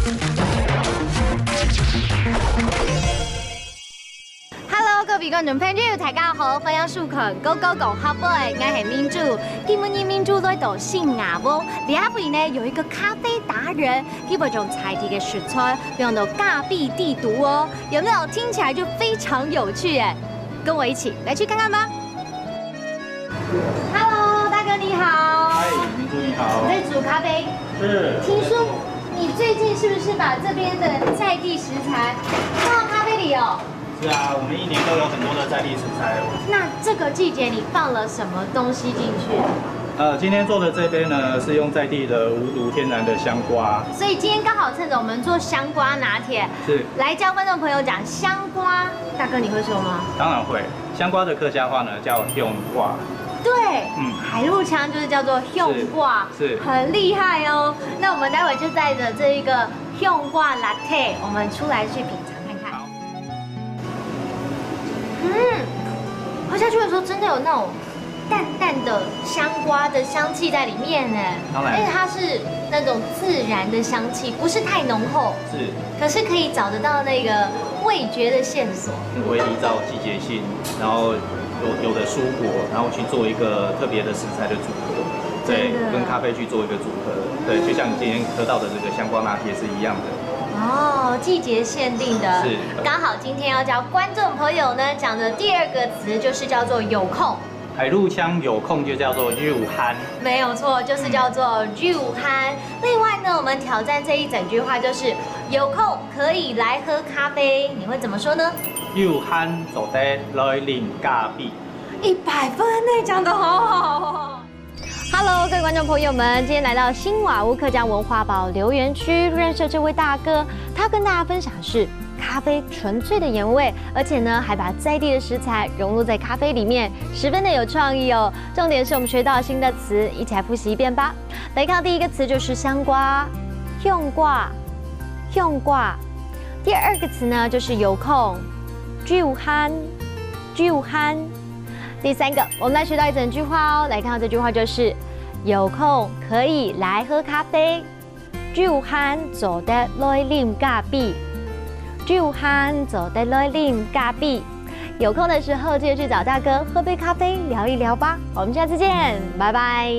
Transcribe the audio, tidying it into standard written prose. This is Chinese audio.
各位观众朋友，大家好，欢迎收看《Go Go Go Hot Boy》，我是民主。今日民主在到新加坡，两位呢有一个咖啡达人，基本上在地的食材用到咖啡地图哦，有没有？听起来就非常有趣哎，跟我一起来去看看吧。Hello， 大哥你好。嗨，民主你好。你在煮咖啡？是。听说你最近是不是把这边的在地食材放到咖啡里哦？是啊，我们一年都有很多的在地食材。那这个季节你放了什么东西进去？今天做的这杯呢是用在地的无毒天然的香瓜，所以今天刚好趁着我们做香瓜拿铁，是来教观众朋友讲香瓜。大哥你会说吗？当然会。香瓜的客家话呢叫香瓜。对，海陆腔就是叫做香瓜，是很厉害哦。那我们待会就带着这一个香瓜 latte， 我们出来去品尝看看。好。喝下去的时候真的有那种淡淡的香瓜的香气在里面呢，而且它是那种自然的香气，不是太浓厚，是，可是可以找得到那个味觉的线索。我会依照季节性，然后有的蔬果，然后去做一个特别的食材的组合，对，跟咖啡去做一个组合，对，就像你今天喝到的这个香瓜拿铁是一样的。哦，季节限定的，是刚好今天要教观众朋友呢讲的第二个词就是叫做有空。海陆腔有空就叫做入酣，没有错，就是叫做入酣。另外呢，我们挑战这一整句话就是有空可以来喝咖啡，你会怎么说呢？入酣就得来啉咖啡。100分呢，讲得好好哦。Hello， 各位观众朋友们，今天来到新瓦屋客家文化保留园区，认识这位大哥，他跟大家分享的是咖啡纯粹的原味，而且呢还把在地的食材融入在咖啡里面，十分的有创意哦。重点是我们学到新的词，一起来复习一遍吧。来看第一个词就是香瓜，香瓜，香瓜。第二个词呢就是有空，入酣，入酣。第三个，我们来学到一整句话哦。来看到这句话就是有空可以来喝咖啡，入酣就得來啉咖啡，入酣就得來啉咖啡。有空的时候记得去找大哥喝杯咖啡聊一聊吧。我们下次见，拜拜。